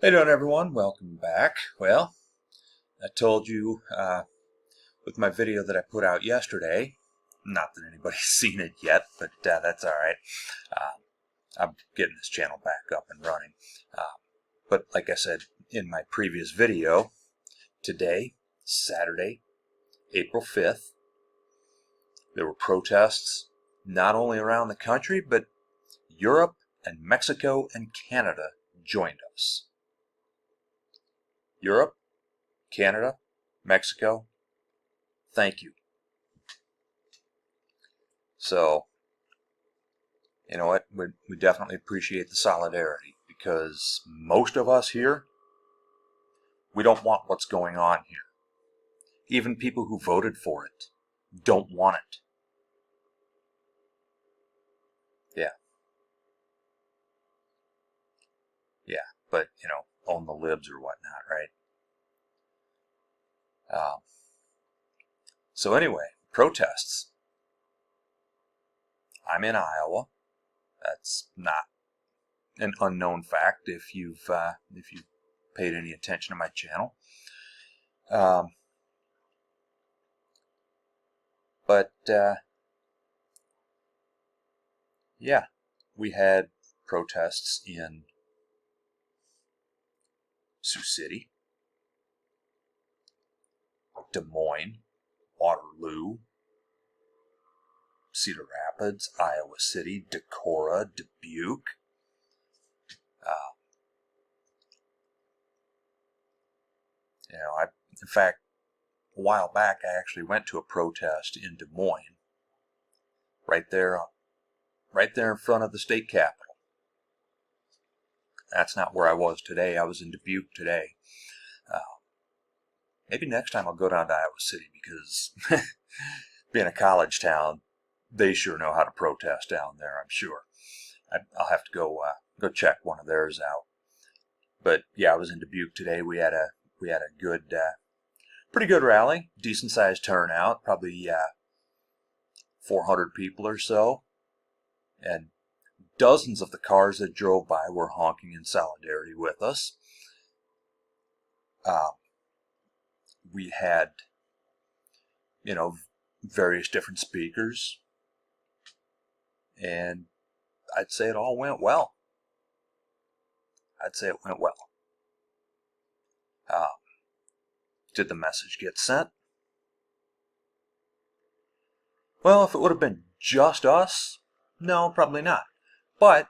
How you doing, everyone? Welcome back. Well, I told you with my video that I put out yesterday, not that anybody's seen it yet, but that's all right. I'm getting this channel back up and running. But like I said in my previous video, today, Saturday, April 5th, there were protests not only around the country, but Europe and Mexico and Canada joined us. Europe, Canada, Mexico, thank you. So, you know what, we definitely appreciate the solidarity, because most of us here, we don't want what's going on here. Even people who voted for it don't want it. Yeah, but, own the libs or whatnot, right? So anyway, protests. I'm in Iowa. That's not an unknown fact if you've paid any attention to my channel. But yeah, we had protests in Sioux City, Des Moines, Waterloo, Cedar Rapids, Iowa City, Decorah, Dubuque. In fact, a while back, I actually went to a protest in Des Moines, right there in front of the state capitol. That's not where I was today. I was in Dubuque today. Maybe next time I'll go down to Iowa City, because being a college town, they sure know how to protest down there, I'm sure. I'll have to go check one of theirs out. But yeah, I was in Dubuque today. We had a good, pretty good rally, decent sized turnout, probably 400 people or so, and dozens of the cars that drove by were honking in solidarity with us. We had, various different speakers, and I'd say it all went well. Did the message get sent? Well, if it would have been just us, no, probably not. But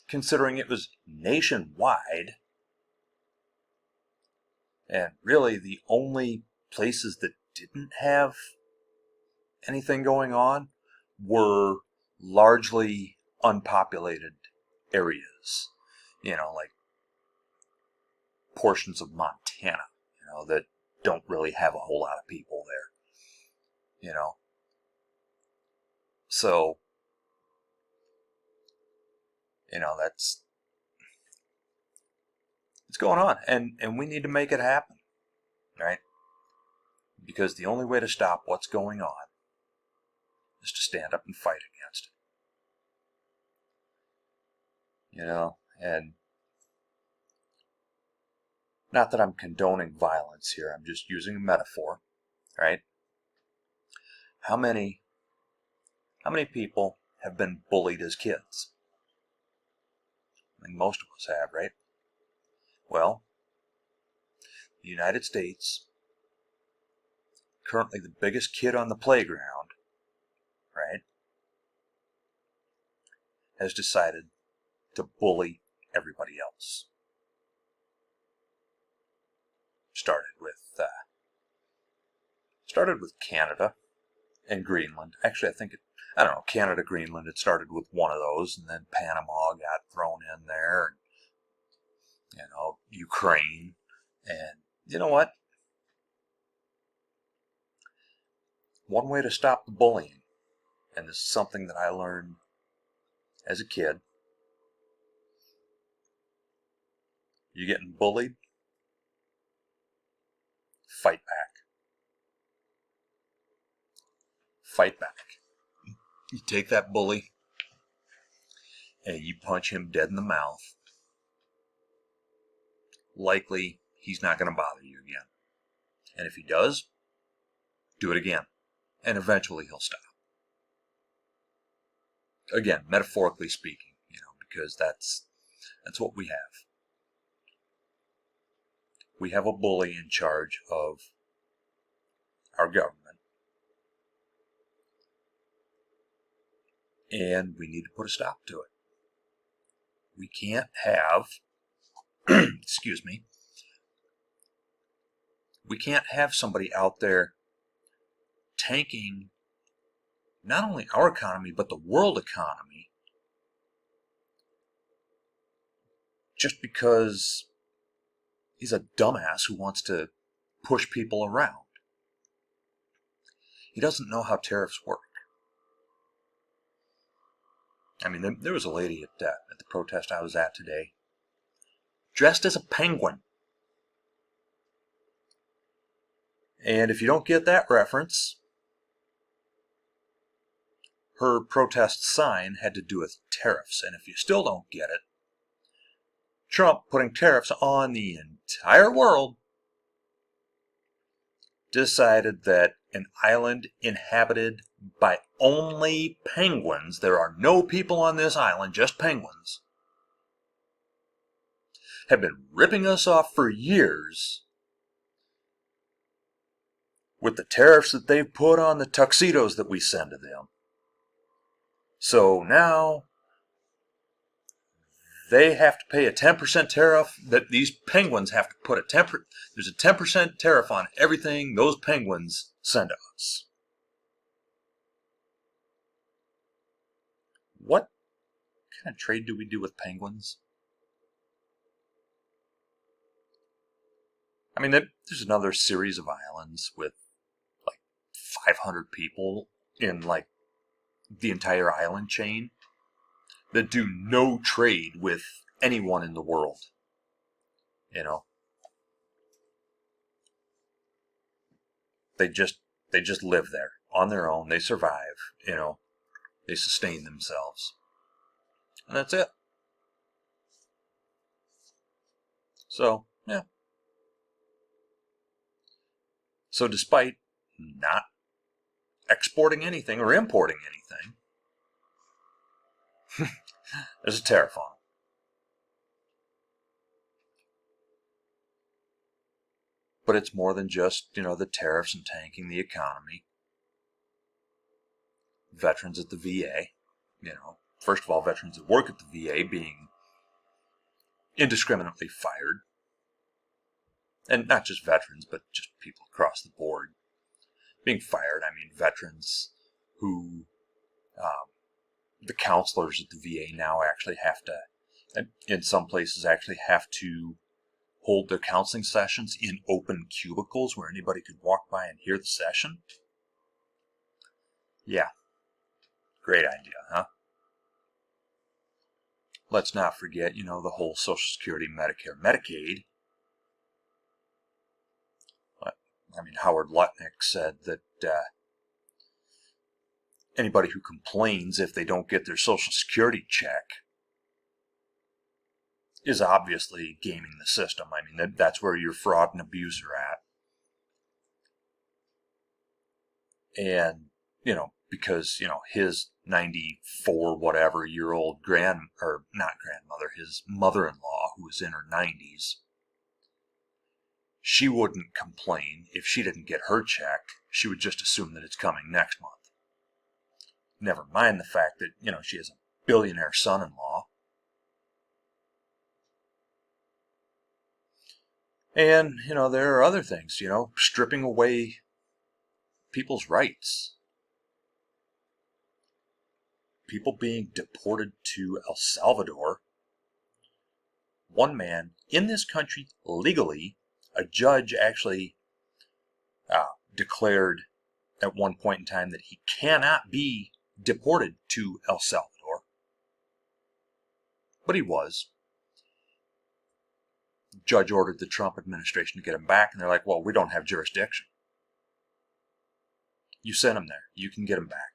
considering it was nationwide, and really the only places that didn't have anything going on were largely unpopulated areas, like portions of Montana, that don't really have a whole lot of people there, So, that's it's going on, and we need to make it happen, right? Because the only way to stop what's going on is to stand up and fight against it. And not that I'm condoning violence here, I'm just using a metaphor, right? How many people have been bullied as kids? I mean, most of us have, right? Well, the United States, currently the biggest kid on the playground, right, has decided to bully everybody else. Started with Canada and Greenland. Actually, I don't know, Canada, Greenland, it started with one of those, and then Panama got thrown in there, and, Ukraine, and you know what? One way to stop the bullying, and this is something that I learned as a kid, you're getting bullied, fight back. Fight back. You take that bully and you punch him dead in the mouth, likely he's not going to bother you again. And if he does, do it again. And eventually he'll stop. Again, metaphorically speaking, because that's what we have. We have a bully in charge of our government. And we need to put a stop to it. We can't have, excuse me, we can't have somebody out there tanking not only our economy, but the world economy just because he's a dumbass who wants to push people around. He doesn't know how tariffs work. I mean, there was a lady at the protest I was at today, dressed as a penguin. And if you don't get that reference, her protest sign had to do with tariffs. And if you still don't get it, Trump putting tariffs on the entire world decided that an island inhabited by only penguins, there are no people on this island, just penguins, have been ripping us off for years with the tariffs that they've put on the tuxedos that we send to them. So now they have to pay a 10% tariff, that these penguins have to put there's a 10% tariff on everything those penguins send to us. What kind of trade do we do with penguins? I mean, there's another series of islands with like 500 people in like the entire island chain that do no trade with anyone in the world. They just live there on their own. They survive. They sustain themselves, and that's it. So yeah. So despite not exporting anything or importing anything, there's a tariff on them. But it's more than just, the tariffs and tanking the economy. Veterans at the VA, first of all, veterans that work at the VA being indiscriminately fired. And not just veterans, but just people across the board being fired. I mean, veterans who, the counselors at the VA now actually have to, in some places actually have to hold their counseling sessions in open cubicles where anybody could walk by and hear the session. Yeah, great idea, huh? Let's not forget, the whole Social Security, Medicare, Medicaid. I mean, Howard Lutnick said that anybody who complains if they don't get their Social Security check is obviously gaming the system. I mean, that's where your fraud and abuse are at. And, because, his 94 whatever year old his mother-in-law, who was in her 90s, she wouldn't complain if she didn't get her check. She would just assume that it's coming next month. Never mind the fact that, she has a billionaire son-in-law. And, there are other things, stripping away people's rights. People being deported to El Salvador. One man in this country, legally, a judge actually declared at one point in time that he cannot be deported to El Salvador. But he was. The judge ordered the Trump administration to get him back, and they're like, well, we don't have jurisdiction. You sent him there. You can get him back.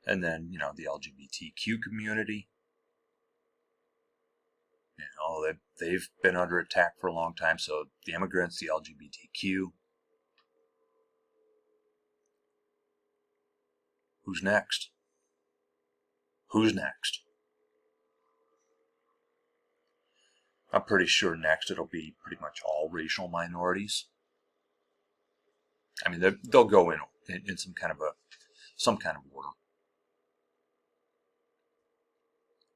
And then, the LGBTQ community. They've been under attack for a long time. So the immigrants, the LGBTQ. Who's next? Who's next? I'm pretty sure next it'll be pretty much all racial minorities. I mean, they'll go in some kind of order.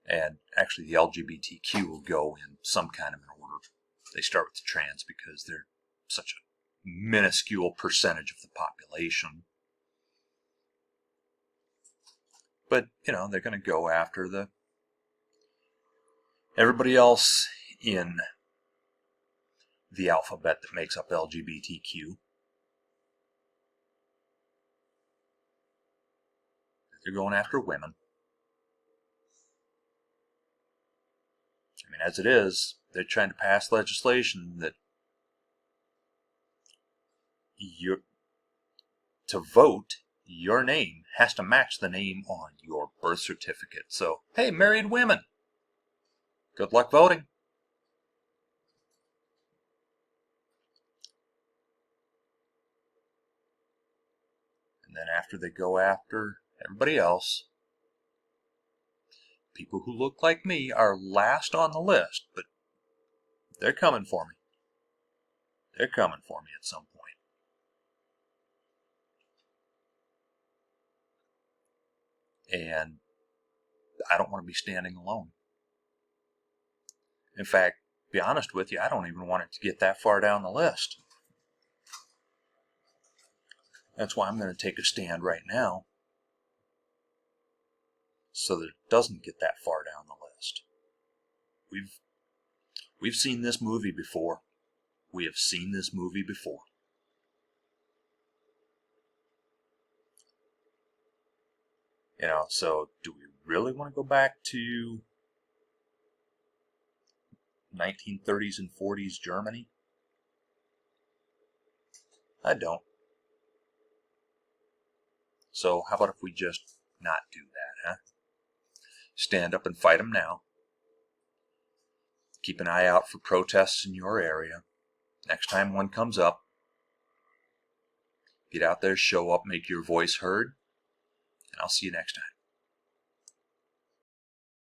And actually, the LGBTQ will go in some kind of an order. They start with the trans because they're such a minuscule percentage of the population. But, they're going to go after everybody else in the alphabet that makes up LGBTQ. They're going after women. I mean, as it is, they're trying to pass legislation that to vote, your name has to match the name on your birth certificate. So, hey, married women, good luck voting. And then after they go after everybody else, people who look like me are last on the list, but they're coming for me. They're coming for me at some point. And I don't want to be standing alone. In fact, to be honest with you, I don't even want it to get that far down the list. That's why I'm going to take a stand right now so that it doesn't get that far down the list. We've seen this movie before. We have seen this movie before. So do we really want to go back to 1930s and 40s Germany? I don't. So how about if we just not do that, huh? Stand up and fight them now. Keep an eye out for protests in your area. Next time one comes up, get out there, show up, make your voice heard, and I'll see you next time.